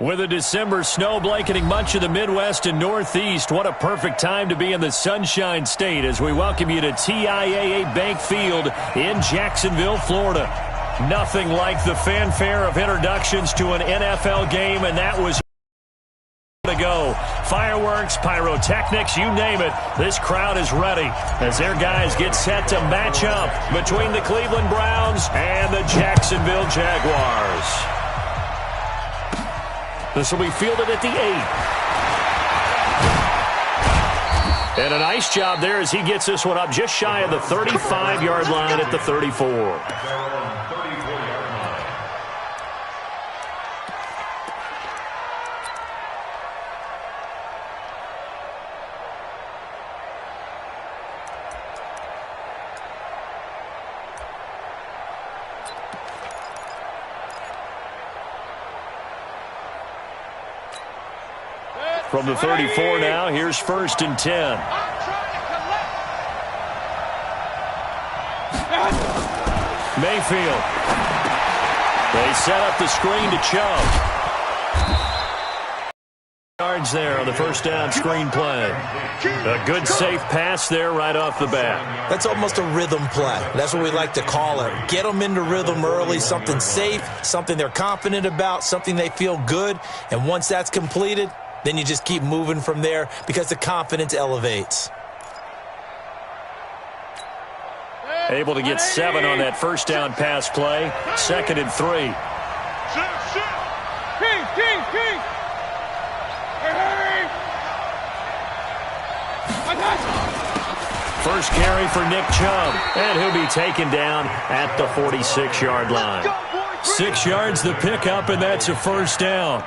With a December snow blanketing much of the Midwest and Northeast, what a perfect time to be in the Sunshine State as we welcome you to TIAA Bank Field in Jacksonville, Florida. Nothing like the fanfare of introductions to an NFL game, and that was to go. Fireworks, pyrotechnics, you name it. This crowd is ready as their guys get set to match up between the Cleveland Browns and the Jacksonville Jaguars. This will be fielded at the 8. And a nice job there as he gets this one up just shy of the 35-yard line at the 34. From the 34 now, here's 1st and 10. Mayfield. They set up the screen to Chubb. Yards there on the first down screen play. A good safe pass there right off the bat. That's almost a rhythm play. That's what we like to call it. Get them into rhythm early, something safe, something they're confident about, something they feel good. And once that's completed, then you just keep moving from there because the confidence elevates. Able to get 7 on that first down pass play. 2nd and 3. First carry for Nick Chubb, and he'll be taken down at the 46-yard line. 6 yards the pickup, and that's a first down.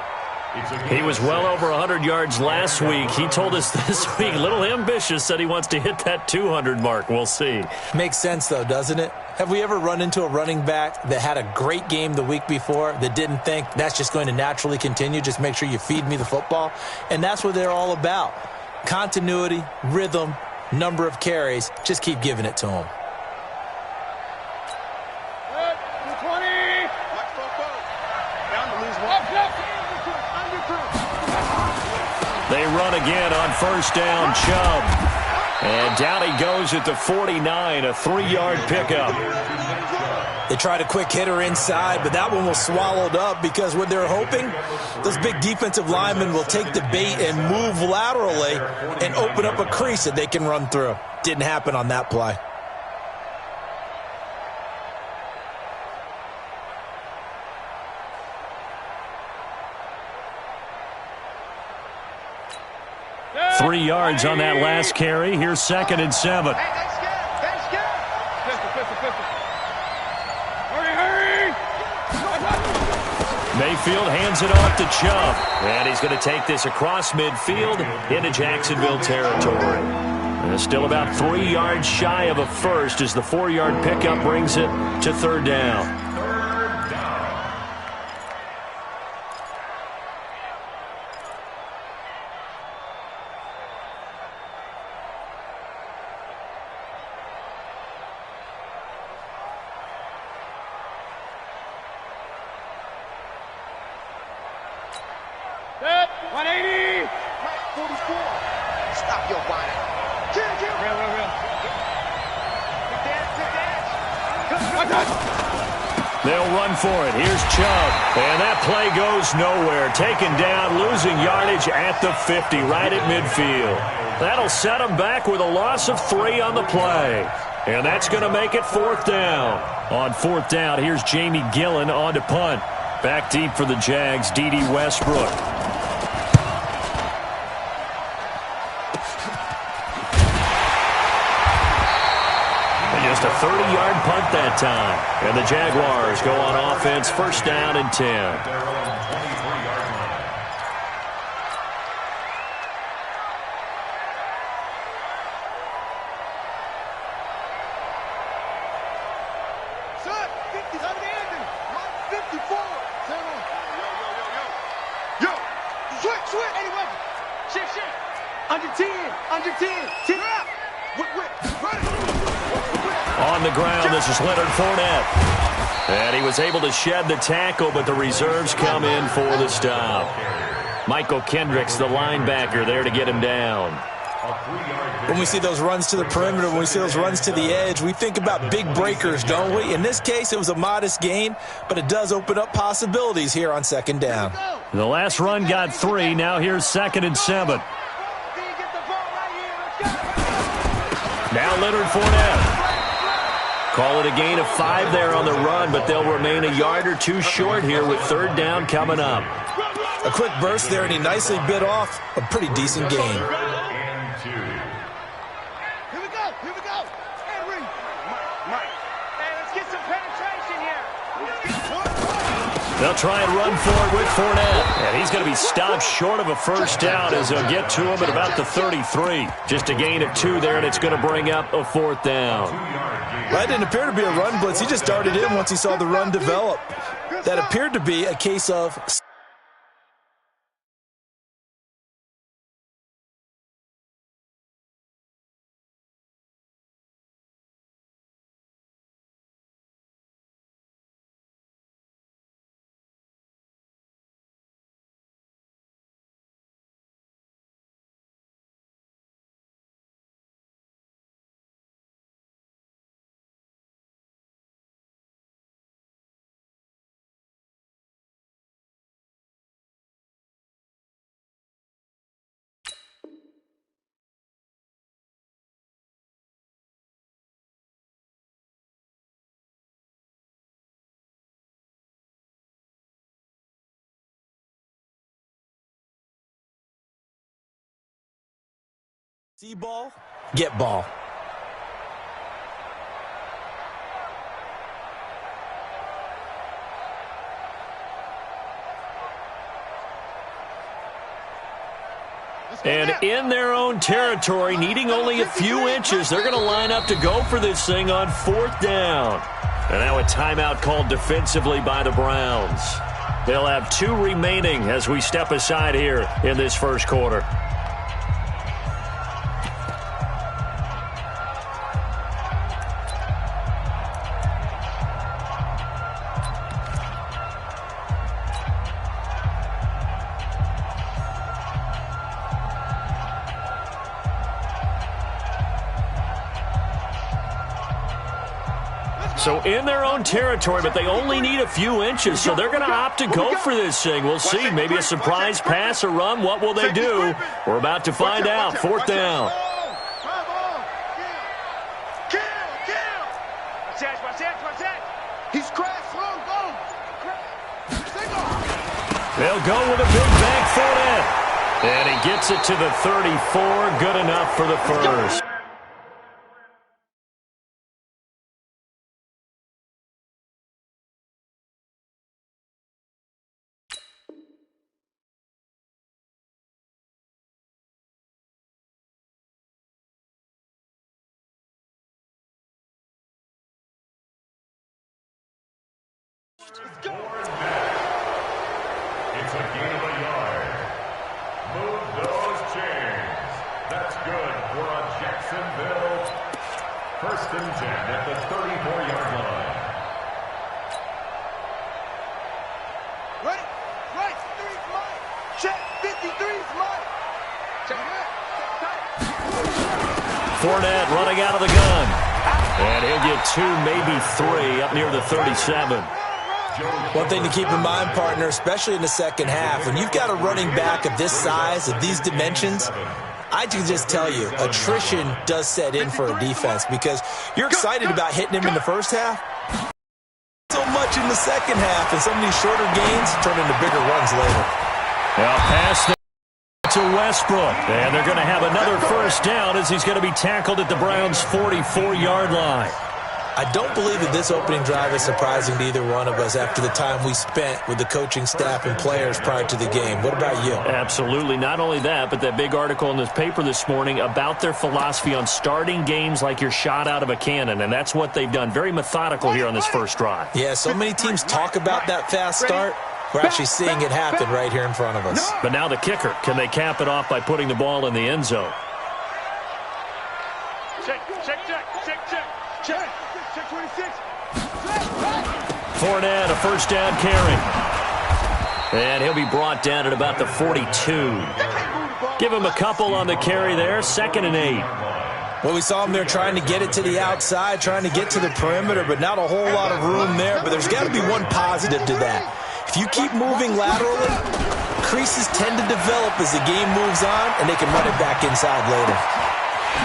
He was well over 100 yards last week. He told us this week, a little ambitious, said he wants to hit that 200 mark. We'll see. Makes sense, though, doesn't it? Have we ever run into a running back that had a great game the week before that didn't think that's just going to naturally continue? Just make sure you feed me the football. And that's what they're all about. Continuity, rhythm, number of carries. Just keep giving it to them. They run again on first down, Chubb. And down he goes at the 49, a 3-yard pickup. They tried a quick hitter inside, but that one was swallowed up because what they're hoping, those big defensive linemen will take the bait and move laterally and open up a crease that they can run through. Didn't happen on that play. Three yards on that last carry. Here's 2nd and 7. Mayfield hands it off to Chubb. And he's going to take this across midfield into Jacksonville territory. And still about 3 yards shy of a first as the 4-yard pickup brings it to 3rd down. They'll run for it. Here's Chubb. And that play goes nowhere. Taken down, losing yardage at the 50, right at midfield. That'll set them back with a loss of 3 on the play. And that's going to make it 4th down. On 4th down, here's Jamie Gillen on to punt. Back deep for the Jags, D.D. Westbrook. Just a 30-yard punt that time. And the Jaguars go on offense, 1st down and 10. On the ground, this is Leonard Fournette. And he was able to shed the tackle, but the reserves come in for the stop. Michael Kendricks, the linebacker, there to get him down. When we see those runs to the perimeter, when we see those runs to the edge, we think about big breakers, don't we? In this case, it was a modest gain, but it does open up possibilities here on second down. The last run got 3. Now here's 2nd and 7. Now Leonard Fournette. Call it a gain of 5 there on the run, but they'll remain a yard or 2 short here with 3rd down coming up. A quick burst there, and he nicely bit off a pretty decent gain. They'll try and run for it with Fournette. And he's going to be stopped short of a 1st down as they'll get to him at about the 33. Just a gain of 2 there, and it's going to bring up a 4th down. That didn't appear to be a run blitz. He just darted in once he saw the run develop. That appeared to be a case of... See ball, get ball. And in their own territory, needing only a few inches, they're going to line up to go for this thing on 4th down. And now a timeout called defensively by the Browns. They'll have 2 remaining as we step aside here in this 1st quarter. So in their own territory, but they only need a few inches, so they're going to opt to go for this thing. We'll see. Maybe a surprise pass or run. What will they do? We're about to find out. 4th down. They'll go with a big back foot in. And he gets it to the 34. Good enough for the 1st. It's a gain of a yard. Move those chains. That's good for a Jacksonville 1st and 10 at the 34-yard line. Right, 53's mine. Check, 53's mine. Check it. Fournette running out of the gun. And he'll get 2, maybe 3 up near the 37. One thing to keep in mind, partner, especially in the second half, when you've got a running back of this size, of these dimensions, I can just tell you, attrition does set in for a defense because you're excited about hitting him in the first half. So much in the second half, and some of these shorter gains turn into bigger runs later. Now pass to Westbrook, and they're going to have another 1st down as he's going to be tackled at the Browns' 44-yard line. I don't believe that this opening drive is surprising to either one of us after the time we spent with the coaching staff and players prior to the game. What about you? Absolutely. Not only that, but that big article in this paper this morning about their philosophy on starting games like you're shot out of a cannon, and that's what they've done. Very methodical here on this 1st drive. Yeah, so many teams talk about that fast start. We're actually seeing it happen right here in front of us. But now the kicker. Can they cap it off by putting the ball in the end zone? Check, check, check, check, check, check. Check 26. Fournette, a first down carry. And he'll be brought down at about the 42. Give him a couple on the carry there, 2nd and 8. Well, we saw him there trying to get it to the outside, trying to get to the perimeter, but not a whole lot of room there. But there's got to be one positive to that. If you keep moving laterally, creases tend to develop as the game moves on, and they can run it back inside later.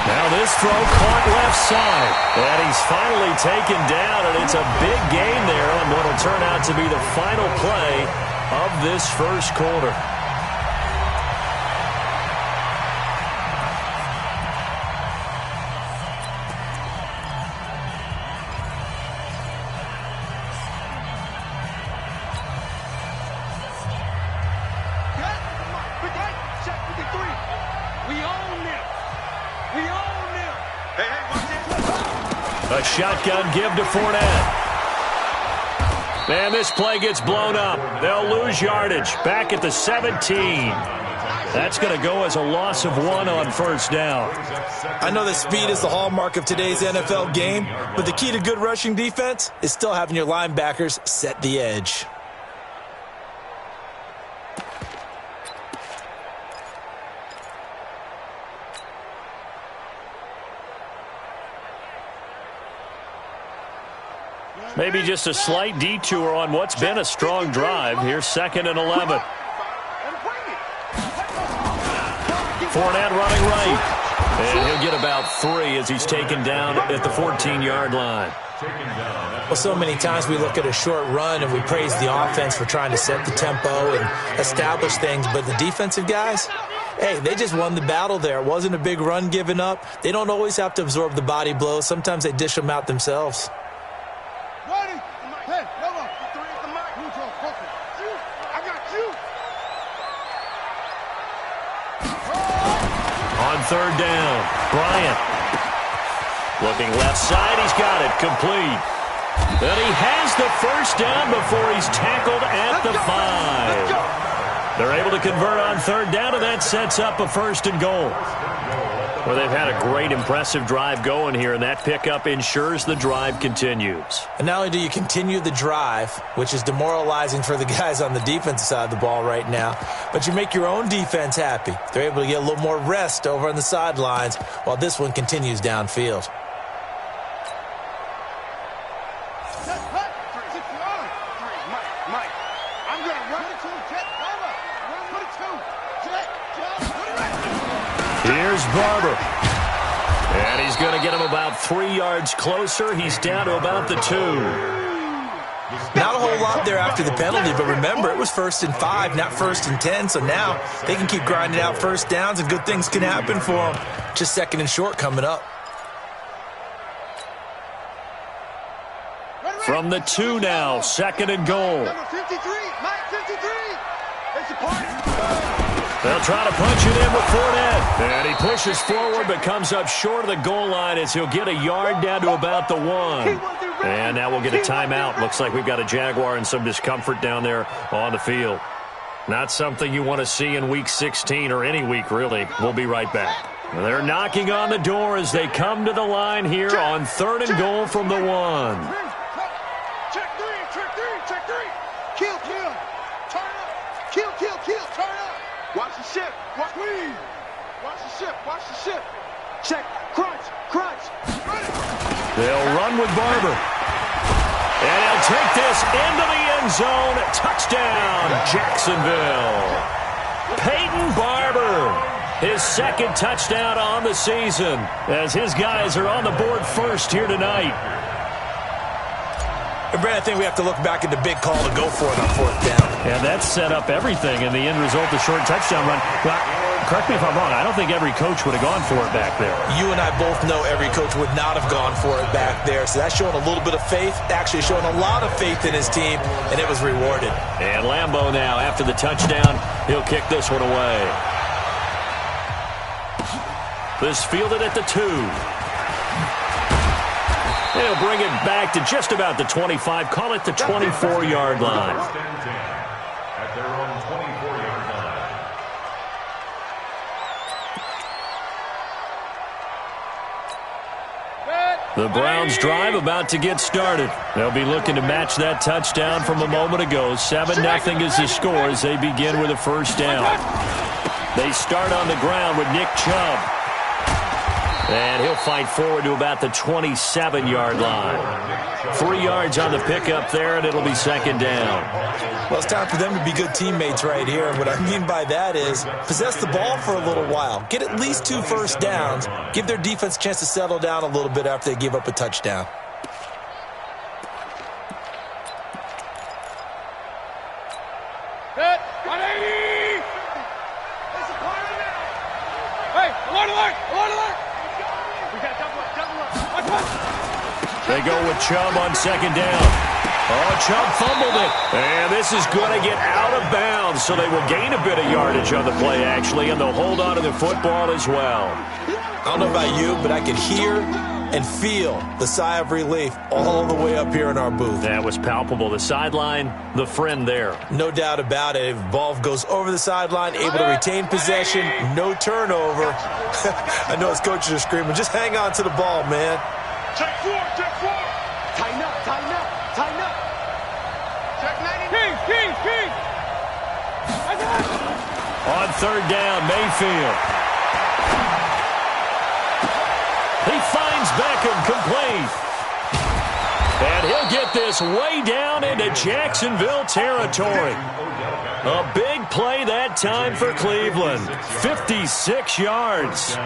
Now this throw caught left side, and he's finally taken down, and it's a big gain there on what will turn out to be the final play of this first quarter. A shotgun give to Fournette. And this play gets blown up. They'll lose yardage. Back at the 17. That's going to go as a loss of 1 on first down. I know that speed is the hallmark of today's NFL game, but the key to good rushing defense is still having your linebackers set the edge. Maybe just a slight detour on what's been a strong drive. Here's 2nd and 11. Fournette running right. And he'll get about 3 as he's taken down at the 14-yard line. Well, so many times we look at a short run and we praise the offense for trying to set the tempo and establish things, but the defensive guys, hey, they just won the battle there. It wasn't a big run given up. They don't always have to absorb the body blows. Sometimes they dish them out themselves. On 3rd down, Bryant. Looking left side, he's got it, complete. And he has the first down before he's tackled at the 5. They're able to convert on 3rd down, and that sets up a 1st and goal. Well, they've had a great, impressive drive going here, and that pickup ensures the drive continues. And not only do you continue the drive, which is demoralizing for the guys on the defensive side of the ball right now, but you make your own defense happy. They're able to get a little more rest over on the sidelines while this one continues downfield. Here's Barber. And he's going to get him about 3 yards closer. He's down to about the 2. Not a whole lot there after the penalty, but remember, it was 1st and 5, not 1st and 10, so now they can keep grinding out first downs and good things can happen for them. Just 2nd and short coming up. From the 2 now, 2nd and goal. Number 53, Mike 53. It's a party. They'll try to punch it in with Fournette. And he pushes forward but comes up short of the goal line as he'll get a yard down to about the 1. And now we'll get a timeout. Looks like we've got a Jaguar and some discomfort down there on the field. Not something you want to see in Week 16 or any week, really. We'll be right back. They're knocking on the door as they come to the line here on 3rd and goal from the 1. Check 3, check 3, check 3. Kill, kill. Turn up. Kill, kill, kill. Turn up. Watch the ship. Watch me. Watch the ship. Watch the ship. Check. Crunch. Crunch. Run it. They'll run with Barber. And he'll take this into the end zone. Touchdown, Jacksonville. Peyton Barber, his 2nd touchdown on the season as his guys are on the board first here tonight. And Brad, I think we have to look back at the big call to go for it on 4th down. And that set up everything in the end result, the short touchdown run. Well, correct me if I'm wrong, I don't think every coach would have gone for it back there. You and I both know every coach would not have gone for it back there. So that's showing a little bit of faith, actually showing a lot of faith in his team, and it was rewarded. And Lambeau now, after the touchdown, he'll kick this one away. This fielded at the 2. He'll bring it back to just about the 25. Call it the 24-yard line. At their own 24-yard line. The Browns drive about to get started. They'll be looking to match that touchdown from a moment ago. 7-0 is the score as they begin with a first down. They start on the ground with Nick Chubb. And he'll fight forward to about the 27-yard line. 3 yards on the pickup there, and it'll be second down. Well, it's time for them to be good teammates right here. And what I mean by that is possess the ball for a little while. Get at least 2 first downs. Give their defense a chance to settle down a little bit after they give up a touchdown. Set. 180. Hey, alert. They go with Chubb on second down. Oh, Chubb fumbled it. And this is going to get out of bounds, so they will gain a bit of yardage on the play, actually, and they'll hold on to the football as well. I don't know about you, but I could hear and feel the sigh of relief all the way up here in our booth. That was palpable. The sideline, the friend there. No doubt about it. If ball goes over the sideline, able to retain possession, no turnover. I know his coaches are screaming, just hang on to the ball, man. Check 4. Tighten up. Check 90. King. On third down, Mayfield. He finds Beckham complete. And he'll get this way down into Jacksonville territory. A big play that time for Cleveland. 56 yards.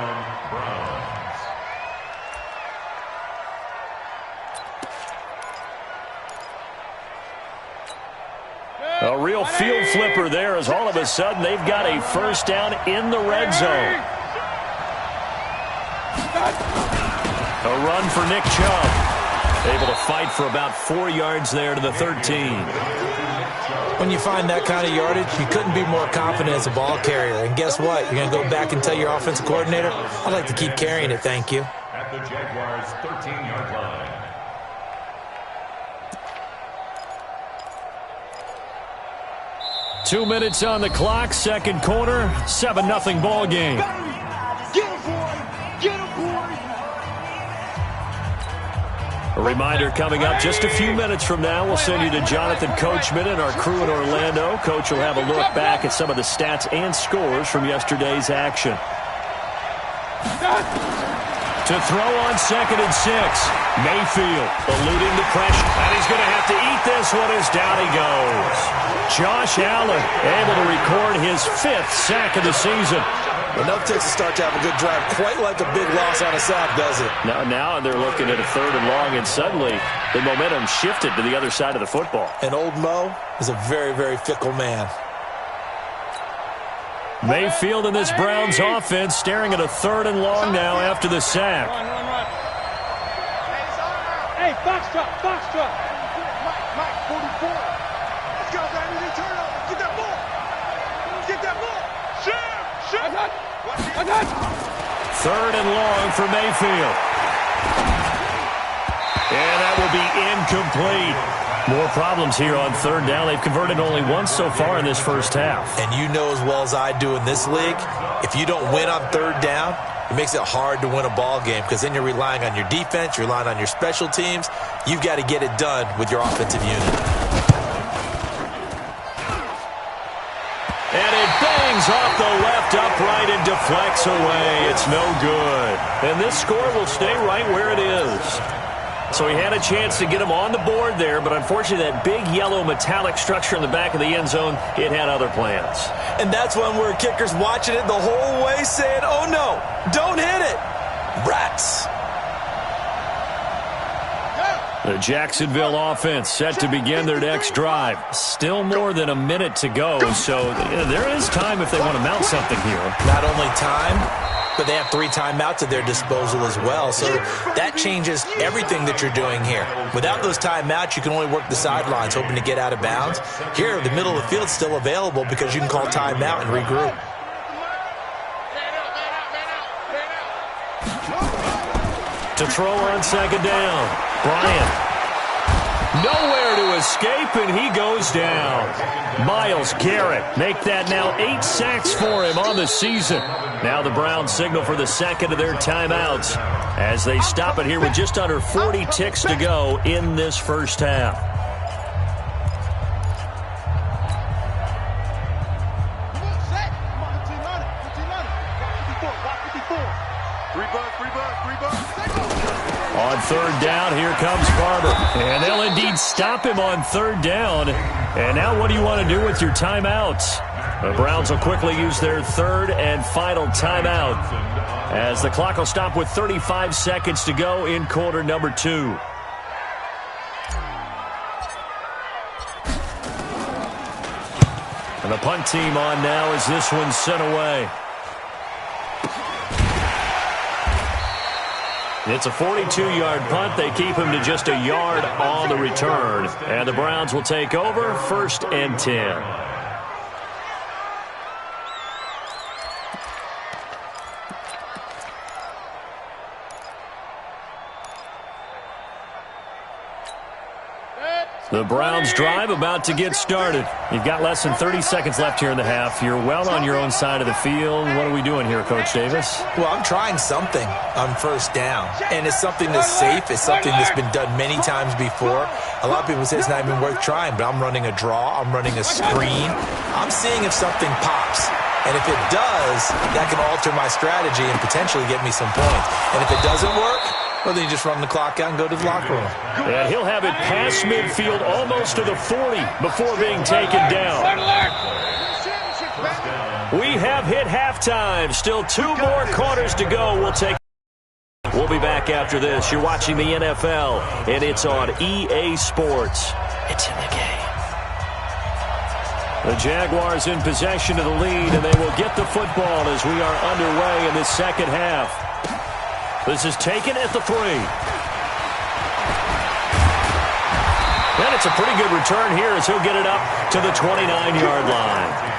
A real field flipper there as all of a sudden they've got a first down in the red zone. A run for Nick Chubb. Able to fight for about 4 yards there to the 13. When you find that kind of yardage, you couldn't be more confident as a ball carrier. And guess what? You're going to go back and tell your offensive coordinator, I'd like to keep carrying it, thank you. At the Jaguars' 13-yard line. Two minutes on the clock, second quarter, 7-0 ball game. Get him, boy. A reminder coming up just a few minutes from now, we'll send you to Jonathan Coachman and our crew in Orlando. Coach will have a look back at some of the stats and scores from yesterday's action. To throw on 2nd and 6. Mayfield eluding the pressure. And he's going to have to eat this one as down he goes. Josh Allen able to record his 5th sack of the season. Enough takes to start to have a good drive. Quite like a big loss on a sack, does it? Now they're looking at a 3rd and long, and suddenly the momentum shifted to the other side of the football. And old Mo is a very, very fickle man. Mayfield in this Browns offense staring at a 3rd and long now after the sack. Run. Hey, box truck. Mike, 44. Let's go, baby. Turn over. Get that ball. Shoot. I got. 3rd and long for Mayfield. And that will be incomplete. More problems here on 3rd down. They've converted only once so far in this first half. And you know as well as I do in this league, if you don't win on 3rd down, it makes it hard to win a ball game because then you're relying on your defense, you're relying on your special teams. You've got to get it done with your offensive unit. And it bangs off the left upright and deflects away. It's no good. And this score will stay right where it is. So he had a chance to get him on the board there, but unfortunately that big yellow metallic structure in the back of the end zone, it had other plans. And that's when we're kickers watching it the whole way saying, oh no, don't hit it. Rats. The Jacksonville offense set to begin their next drive. Still more than a minute to go, so there is time if they want to mount something here. Not only time, but they have 3 timeouts at their disposal as well. So that changes everything that you're doing here. Without those timeouts, you can only work the sidelines, hoping to get out of bounds. Here, the middle of the field's still available because you can call timeout and regroup. To throw on 2nd down, Bryant. Nowhere to escape, and he goes down. Myles Garrett make that now 8 sacks for him on the season. Now the Browns signal for the second of their timeouts as they stop it here with just under 40 ticks to go in this first half. On third down, here comes Barber. And they'll indeed stop him on third down. And now what do you want to do with your timeouts? The Browns will quickly use their third and final timeout as the clock will stop with 35 seconds to go in quarter number 2. And the punt team on now as this one's sent away. It's a 42-yard punt. They keep him to just a yard on the return. And the Browns will take over, 1st and 10. The Browns drive about to get started. You've got less than 30 seconds left here in the half. You're well on your own side of the field. What are we doing here, Coach Davis? Well, I'm trying something on first down, and it's something that's safe. It's something that's been done many times before. A lot of people say it's not even worth trying, but I'm running a draw. I'm running a screen. I'm seeing if something pops. And if it does, that can alter my strategy and potentially get me some points. And if it doesn't work, well, then you just run the clock out and go to the locker room. And he'll have it past midfield almost to the 40 before being taken down. We have hit halftime. Still 2 more quarters to go. We'll be back after this. You're watching the NFL, and it's on EA Sports. It's in the game. The Jaguars in possession of the lead, and they will get the football as we are underway in this second half. This is taken at the 3. And it's a pretty good return here as he'll get it up to the 29-yard line.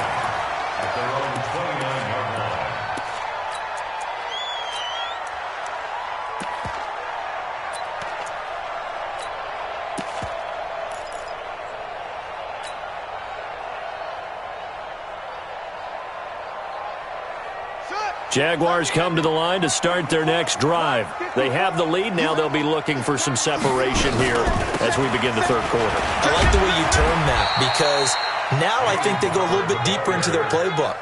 Jaguars come to the line to start their next drive. They have the lead. Now they'll be looking for some separation here as we begin the third quarter. I like the way you term that because now I think they go a little bit deeper into their playbook.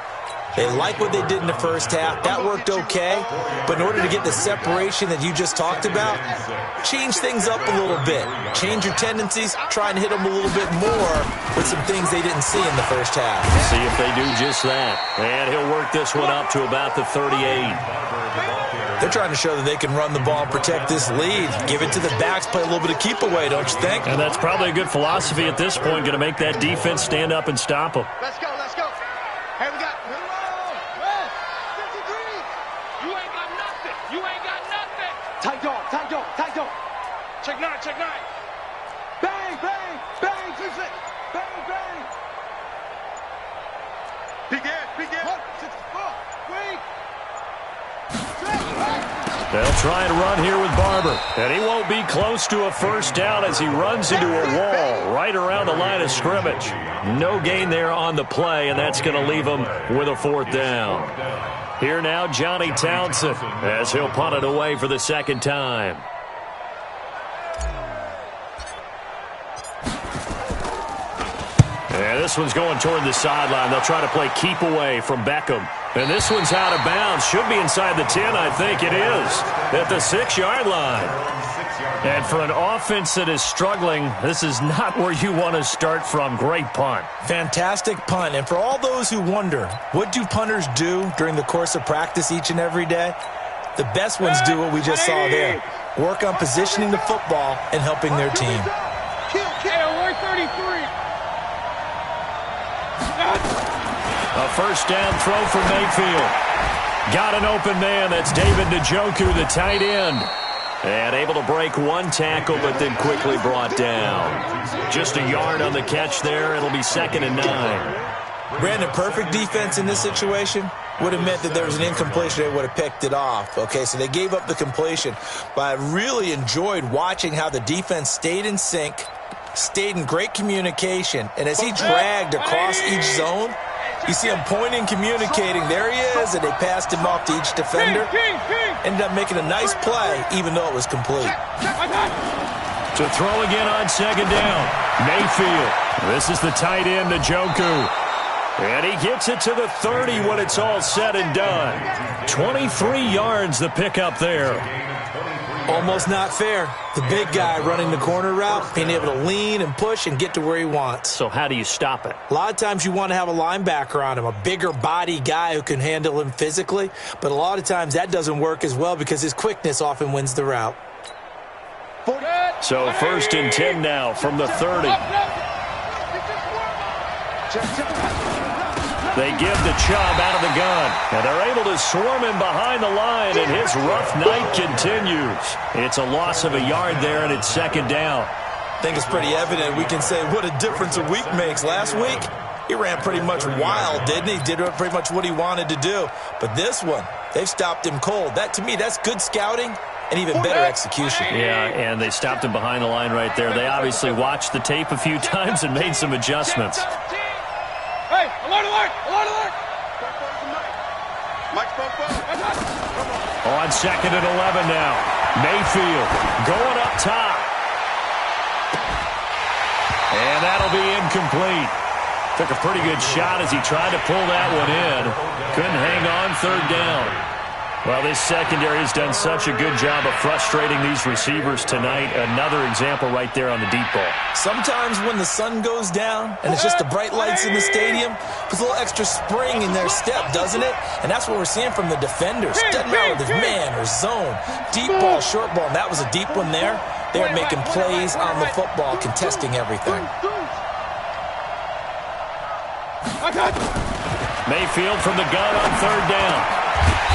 They like what they did in the first half. That worked okay. But in order to get the separation that you just talked about, change things up a little bit. Change your tendencies. Try and hit them a little bit more with some things they didn't see in the first half. See if they do just that. And he'll work this one up to about the 38. They're trying to show that they can run the ball and protect this lead. Give it to the backs, play a little bit of keep away, don't you think? And that's probably a good philosophy at this point, going to make that defense stand up and stop them. Let's go, let's go. Hey, we got... Tight dog, tight dog, tight dog. Check 9, check 9. Bang, bang, bang, fix it. Bang, bang. Begin. 1, 6, 4, 3. They'll try and run here with Barber. And he won't be close to a first down as he runs into a wall right around the line of scrimmage. No gain there on the play, and that's going to leave him with a 4th down. Here now, Johnny Townsend, as he'll punt it away for the second time. And this one's going toward the sideline. They'll try to play keep away from Beckham. And this one's out of bounds. Should be inside the 10, I think it is, at the 6-yard line. And for an offense that is struggling, this is not where you want to start from. Great punt. Fantastic punt. And for all those who wonder, what do punters do during the course of practice each and every day? The best ones do what we just saw there. Work on positioning the football and helping their team. We're 33. A first down throw for Mayfield. Got an open man. That's David Njoku, the tight end. And able to break one tackle, but then quickly brought down. Just a yard on the catch there. It'll be 2nd and 9. Brandon, perfect defense in this situation would have meant that there was an incompletion. They would have picked it off. Okay, so they gave up the completion. But I really enjoyed watching how the defense stayed in sync, stayed in great communication, and as he dragged across each zone, you see him pointing, communicating. There he is, and they passed him off to each defender. Ended up making a nice play, even though it was complete. To throw again on second down, Mayfield. This is the tight end, Njoku. And he gets it to the 30 when it's all said and done. 23 yards the pickup there. Almost not fair. The big guy running the corner route, being able to lean and push and get to where he wants. So how do you stop it? A lot of times you want to have a linebacker on him, a bigger body guy who can handle him physically. But a lot of times that doesn't work as well because his quickness often wins the route. So 1st and 10 now from the 30. They give the Chubb out of the gun, and they're able to swarm him behind the line, and his rough night continues. It's a loss of a yard there, and it's second down. I think it's pretty evident. We can say what a difference a week makes. Last week, he ran pretty much wild, didn't he? Did pretty much what he wanted to do. But this one, they've stopped him cold. That, to me, that's good scouting and even better execution. Yeah, and they stopped him behind the line right there. They obviously watched the tape a few times and made some adjustments. Hey, alert, alert, alert, alert! On 2nd and 11 now. Mayfield going up top. And that'll be incomplete. Took a pretty good shot as he tried to pull that one in. Couldn't hang on 3rd down. Well, this secondary has done such a good job of frustrating these receivers tonight. Another example right there on the deep ball. Sometimes when the sun goes down and it's just the bright lights in the stadium, puts a little extra spring in their step, doesn't it? And that's what we're seeing from the defenders. Doesn't matter if it's man or zone, deep ball, short ball. And that was a deep one there. They're making plays on the football, contesting everything. Mayfield from the gun on 3rd down.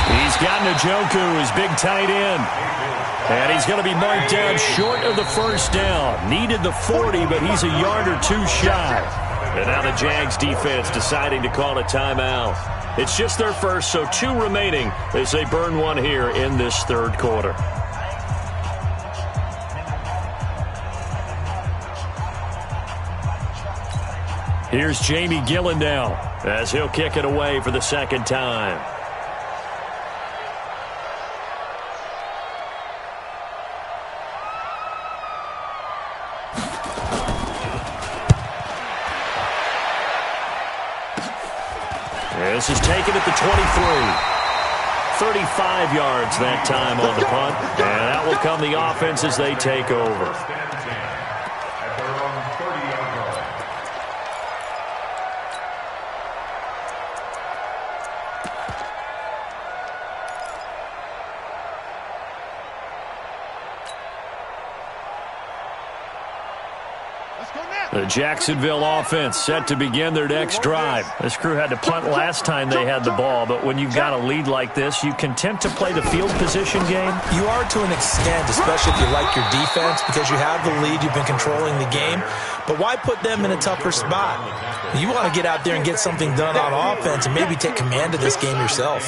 He's got Njoku, his big tight end. And he's going to be marked down short of the 1st down. Needed the 40, but he's a yard or two shy. And now the Jags defense deciding to call a timeout. It's just their first, so 2 remaining as they burn one here in this 3rd quarter. Here's Jamie Gillen now as he'll kick it away for the 2nd time. This is taken at the 23. 35 yards that time on the punt. And that will come the offense as they take over. The Jacksonville offense set to begin their next drive. This crew had to punt last time they had the ball, but when you've got a lead like this, you content to play the field position game? You are to an extent, especially if you like your defense, because you have the lead, you've been controlling the game. But why put them in a tougher spot? You want to get out there and get something done on offense and maybe take command of this game yourself.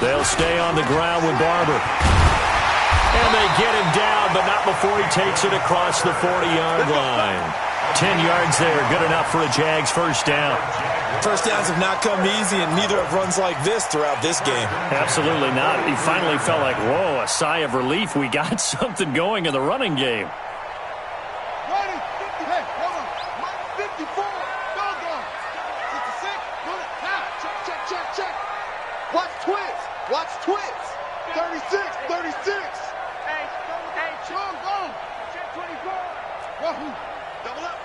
They'll stay on the ground with Barber. And they get him down, but not before he takes it across the 40-yard line. 10 yards there, good enough for a Jags 1st down. 1st downs have not come easy, and neither have runs like this throughout this game. Absolutely not. He finally felt like, whoa, a sigh of relief. We got something going in the running game. Watch twins. 36, 36. Hey, go. Check 24. Double up.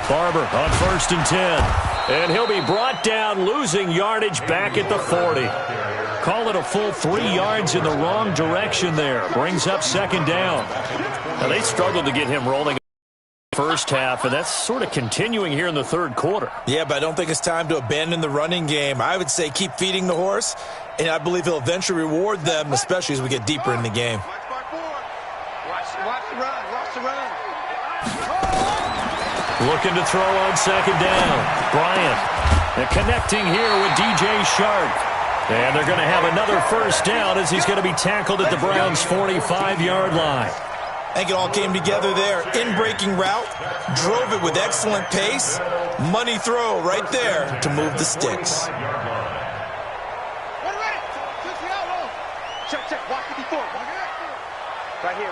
Barber on 1st and 10. And he'll be brought down, losing yardage back at the 40. Call it a full 3 yards in the wrong direction there. Brings up 2nd down. Now, they struggled to get him rolling. 1st half, and that's sort of continuing here in the 3rd quarter. Yeah, but I don't think it's time to abandon the running game. I would say keep feeding the horse, and I believe he'll eventually reward them, especially as we get deeper in the game. Watch the run. Looking to throw on 2nd down. Bryant connecting here with DJ Shark. And they're going to have another first down as he's going to be tackled at the Browns' 45-yard line. I think it all came together there. In-breaking route, drove it with excellent pace. Money throw right there to move the sticks. Check. Watch it before. Right here.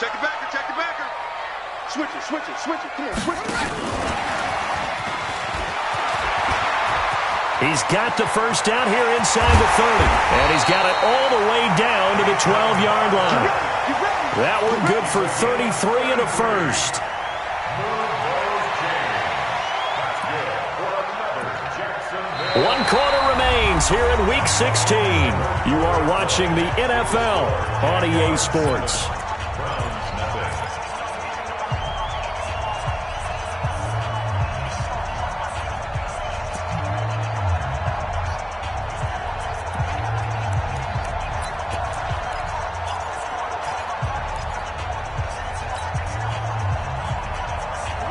Check the backer. Switch it. Come on, switch it. He's got the first down here inside the 30. And he's got it all the way down to the 12-yard line. That one good for 33 and a first. One quarter remains here in Week 16. You are watching the NFL on EA Sports.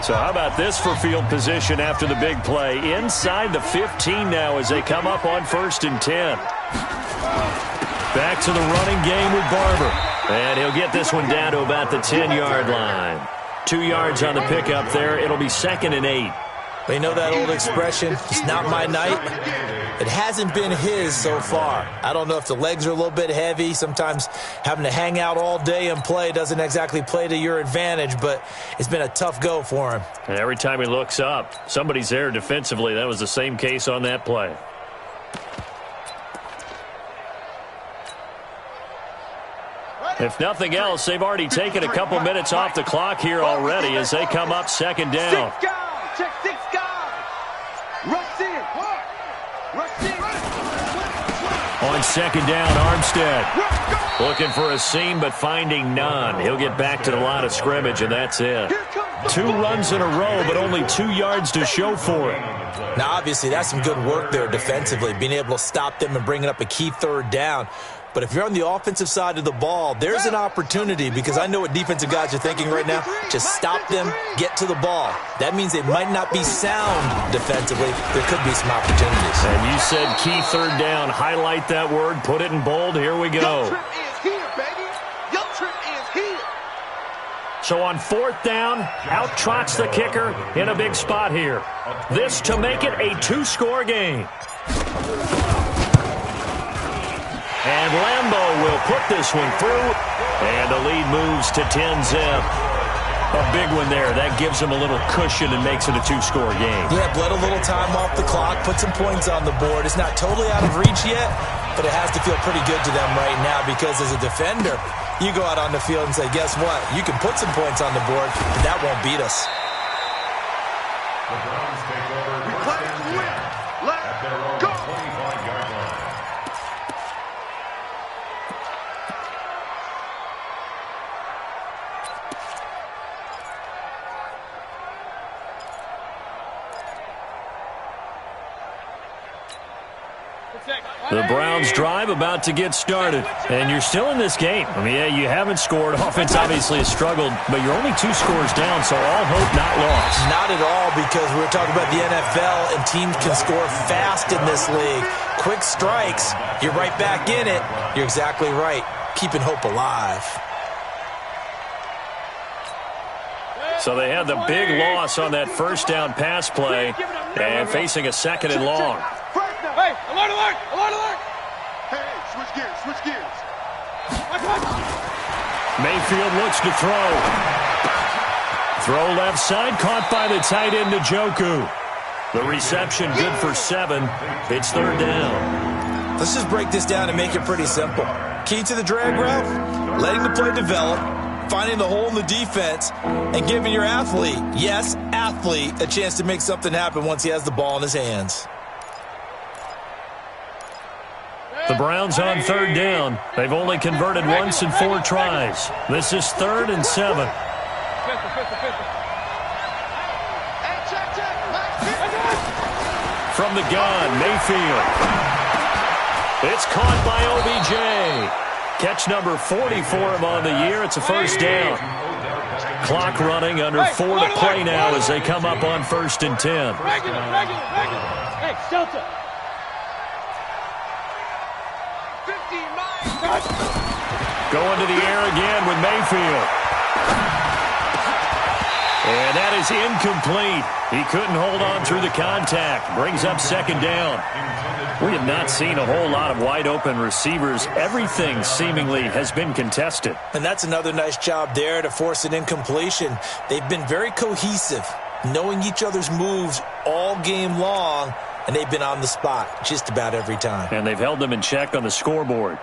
So how about this for field position after the big play? Inside the 15 now as they come up on 1st and 10. Back to the running game with Barber. And he'll get this one down to about the 10-yard line. 2 yards on the pickup there. It'll be 2nd and 8. They know that old expression, it's not my night. It hasn't been his so far. I don't know if the legs are a little bit heavy. Sometimes having to hang out all day and play doesn't exactly play to your advantage, but it's been a tough go for him. And every time he looks up, somebody's there defensively. That was the same case on that play. If nothing else, they've already taken a couple minutes off the clock here already as they come up 2nd down. 6 guys. Check 6 guys. Rush in. On 2nd down, Armstead looking for a seam but finding none. He'll get back to the line of scrimmage, and that's it. 2 runs in a row, but only 2 yards to show for it. Now, obviously, that's some good work there defensively, being able to stop them and bringing up a key 3rd down. But if you're on the offensive side of the ball, there's an opportunity because I know what defensive guys are thinking right now. Just stop them, get to the ball. That means they might not be sound defensively. There could be some opportunities. And you said key 3rd down. Highlight that word. Put it in bold. Here we go. Your trip is here, baby. Your trip is here. So on 4th down, out trots the kicker in a big spot here. This to make it a 2-score game. And Lambo will put this one through, and the lead moves to 10-zip. A big one there. That gives them a little cushion and makes it a 2-score game. Yeah, bled a little time off the clock, put some points on the board. It's not totally out of reach yet, but it has to feel pretty good to them right now because as a defender, you go out on the field and say, guess what? You can put some points on the board, but that won't beat us. The Browns take over. We play to win. Let's go. 25-yard line. The Browns drive about to get started. And you're still in this game. I mean, yeah, you haven't scored. Offense obviously has struggled, but you're only 2 scores down, so all hope not lost. Not at all, because we're talking about the NFL, and teams can score fast in this league. Quick strikes, you're right back in it. You're exactly right. Keeping hope alive. So they had the big loss on that 1st down pass play and facing a 2nd and long. Hey, alert! Hey, switch gears. Mayfield looks to throw. Throw left side, caught by the tight end Njoku. The reception good for 7. It's 3rd down. Let's just break this down and make it pretty simple. Key to the drag route, letting the play develop, finding the hole in the defense, and giving your athlete, yes, athlete, a chance to make something happen once he has the ball in his hands. The Browns on 3rd down. They've only converted once in 4 tries. This is 3rd and 7. From the gun, Mayfield. It's caught by OBJ. Catch number 40 for him on the year. It's a 1st down. Clock running under 4 to play now as they come up on 1st and 10. Hey, shelter. Going to the air again with Mayfield. And that is incomplete. He couldn't hold on through the contact. Brings up second down. We have not seen a whole lot of wide-open receivers. Everything seemingly has been contested. And that's another nice job there to force an incompletion. They've been very cohesive, knowing each other's moves all game long, and they've been on the spot just about every time. And they've held them in check on the scoreboard.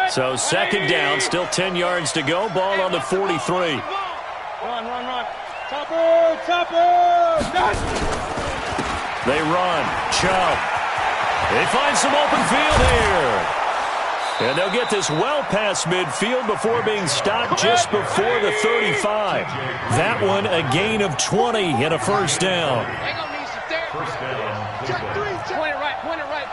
So second down, still 10 yards to go. Ball on the 43. Run. Topper. They run. Chubb. They find some open field here. And they'll get this well past midfield before being stopped just before the 35. That one a gain of 20 and a first down. First down. Check three. Point it right.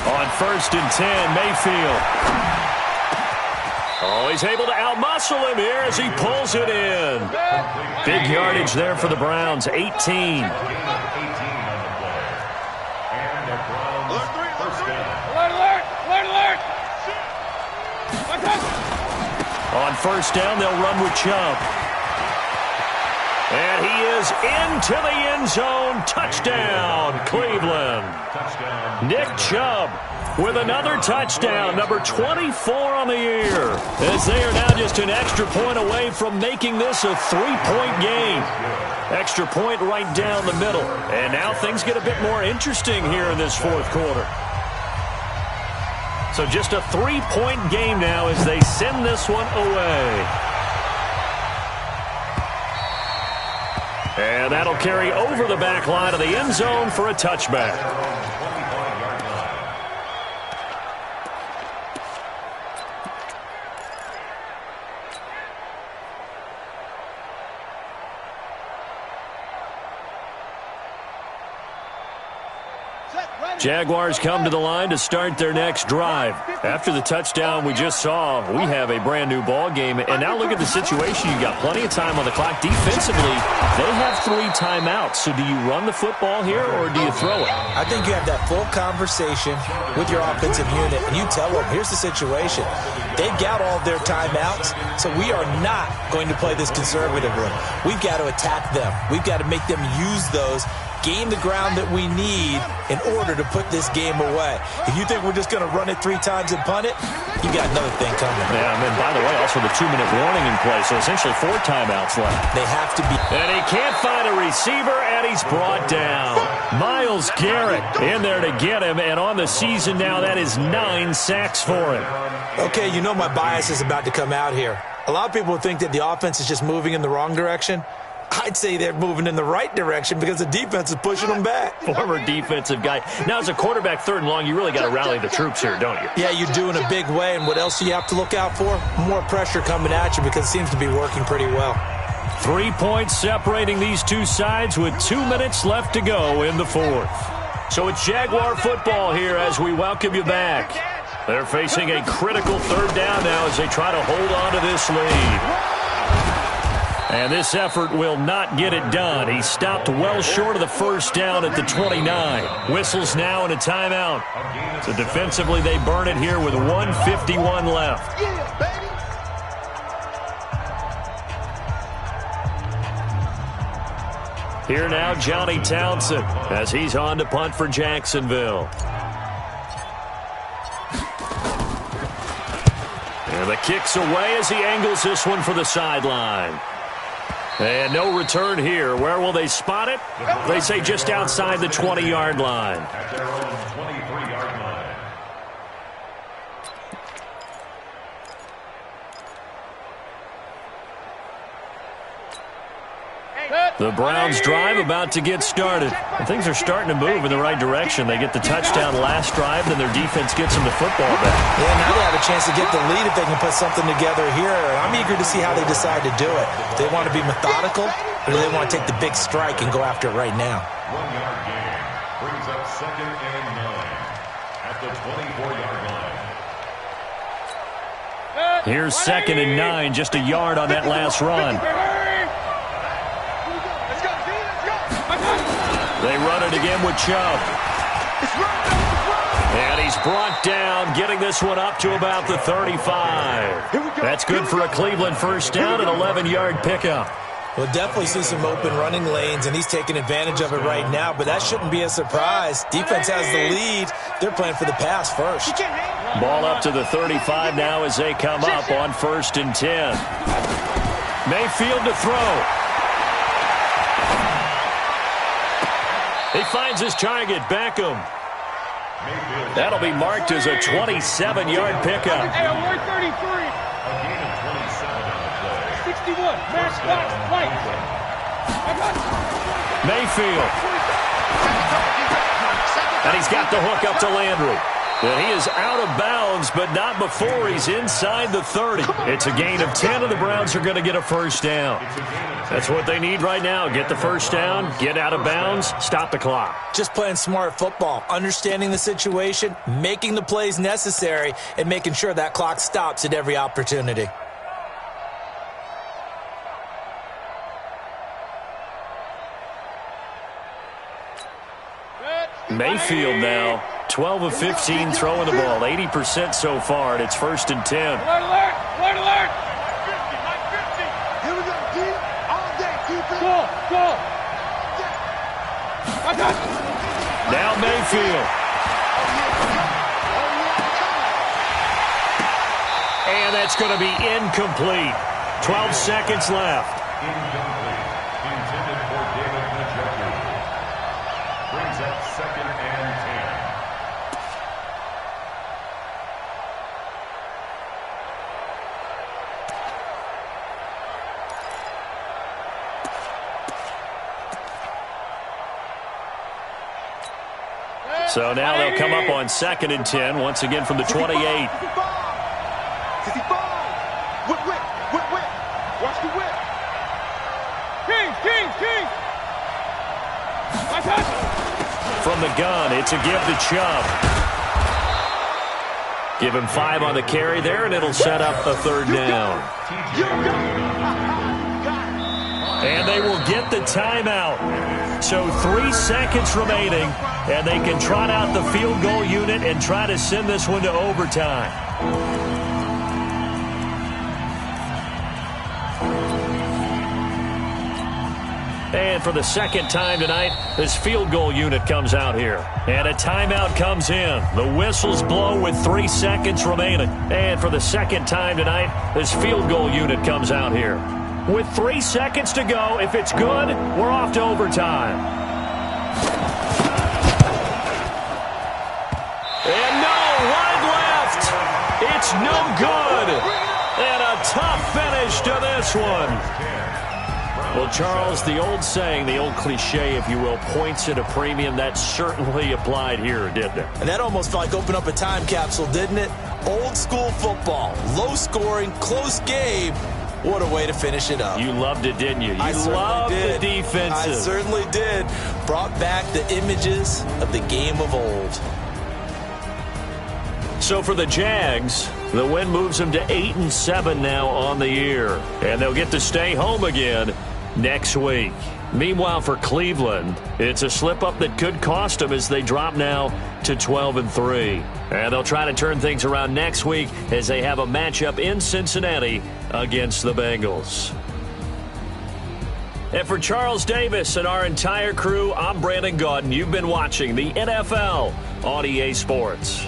On first and 10, Mayfield. Oh, he's able to outmuscle him here as he pulls it in. Big yardage there for the Browns, 18. On the play. And the Browns first down. Alert! On first down, they'll run with Chubb. And he is into the end zone. Touchdown, Cleveland. Touchdown. Nick Chubb with another touchdown, number 24 on the year, as they are now just an extra point away from making this a 3-point game. Extra point right down the middle. And now things get a bit more interesting here in this fourth quarter. So just a 3-point game now as they send this one away. And that'll carry over the back line of the end zone for a touchback. Jaguars come to the line to start their next drive. After the touchdown we just saw, we have a brand new ball game. And now look at the situation. You got plenty of time on the clock. Defensively, they have 3 timeouts. So do you run the football here or do you throw it? I think you have that full conversation with your offensive unit, and you tell them, here's the situation. They've got all their timeouts, so we are not going to play this conservatively. We've got to attack them. We've got to make them use those, gain the ground that we need in order to put this game away. If you think we're just going to run it 3 times and punt it, you got another thing coming. Yeah, and then, by the way, also the 2-minute warning in play, so essentially 4 timeouts left. They have to be. And he can't find a receiver, and he's brought down. Myles Garrett in there to get him, and on the season now, that is 9 sacks for him. Okay, you know my bias is about to come out here. A lot of people think that the offense is just moving in the wrong direction. I'd say they're moving in the right direction because the defense is pushing them back. Former defensive guy. Now, as a quarterback, 3rd and long, you really got to rally the troops here, don't you? Yeah, you do in a big way. And what else do you have to look out for? More pressure coming at you because it seems to be working pretty well. 3 points separating these two sides with 2 minutes left to go in the 4th. So it's Jaguar football here as we welcome you back. They're facing a critical 3rd down now as they try to hold on to this lead. And this effort will not get it done. He stopped well short of the first down at the 29. Whistles now and a timeout. So defensively, they burn it here with 1:51 left. Here now, Johnny Townsend, as he's on to punt for Jacksonville. And the kick's away as he angles this one for the sideline. And no return here. Where will they spot it? They say just outside the 20-yard line. At their own 23-yard line. The Browns drive about to get started. And things are starting to move in the right direction. They get the touchdown last drive, then their defense gets them the football back. Yeah, now they have a chance to get the lead if they can put something together here. I'm eager to see how they decide to do it. Do they want to be methodical, or do they want to take the big strike and go after it right now? 1-yard gain brings up 2nd and 9 at the 24-yard line. Here's 2nd and 9, just a yard on that last run. it again with Chubb. And he's brought down, getting this one up to about the 35. That's good for a Cleveland first down, an 11-yard pickup. We'll definitely see some open running lanes, and he's taking advantage of it right now, but that shouldn't be a surprise. Defense has the lead. They're playing for the pass first. Ball up to the 35 now as they come up on 1st and 10. Mayfield to throw. He finds his target, Beckham. That'll be marked as a 27-yard pickup. Hey, we're 33. A gain of 27 on the play. 61. Max box, right. Mayfield. And he's got the hook up to Landry. And he is out of bounds, but not before he's inside the 30. It's a gain of 10, and the Browns are going to get a first down. That's what they need right now. Get the first down, get out of bounds, stop the clock. Just playing smart football, understanding the situation, making the plays necessary, and making sure that clock stops at every opportunity. Mayfield now, 12 of 15 throwing the ball, 80% so far, and it's 1st and 10. Alert, alert, alert, alert. Here we go, D. All day, defense. Go. Now Mayfield. And that's going to be incomplete. 12 seconds left. Incomplete. Intended for David Njoku. Brings up 2nd and 10. So now they'll come up on 2nd and 10, once again from the 28. 55. Whip. Watch the whip. King. From the gun, it's a give to Chubb. Give him 5 on the carry there, and it'll set up a 3rd down. And they will get the timeout. So 3 seconds remaining, and they can trot out the field goal unit and try to send this one to overtime. And for the second time tonight, this field goal unit comes out here. And a timeout comes in. The whistles blow with 3 seconds remaining. And for the second time tonight, this field goal unit comes out here. With 3 seconds to go, if it's good, we're off to overtime. And no, wide left. It's no good. And a tough finish to this one. Well, Charles, the old saying, the old cliche, if you will, points at a premium, that certainly applied here, didn't it? And that almost felt like opened up a time capsule, didn't it? Old school football, low scoring, close game. What a way to finish it up. You loved it, didn't you? I loved did. The defensive. I certainly did. Brought back the images of the game of old. So for the Jags, the win moves them to 8-7 now on the year. And they'll get to stay home again next week. Meanwhile, for Cleveland, it's a slip-up that could cost them as they drop now to 12-3. And they'll try to turn things around next week as they have a matchup in Cincinnati against the Bengals. And for Charles Davis and our entire crew, I'm Brandon Gaudin. You've been watching the NFL on EA Sports.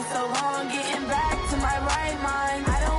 so long getting back to my right mind. I don't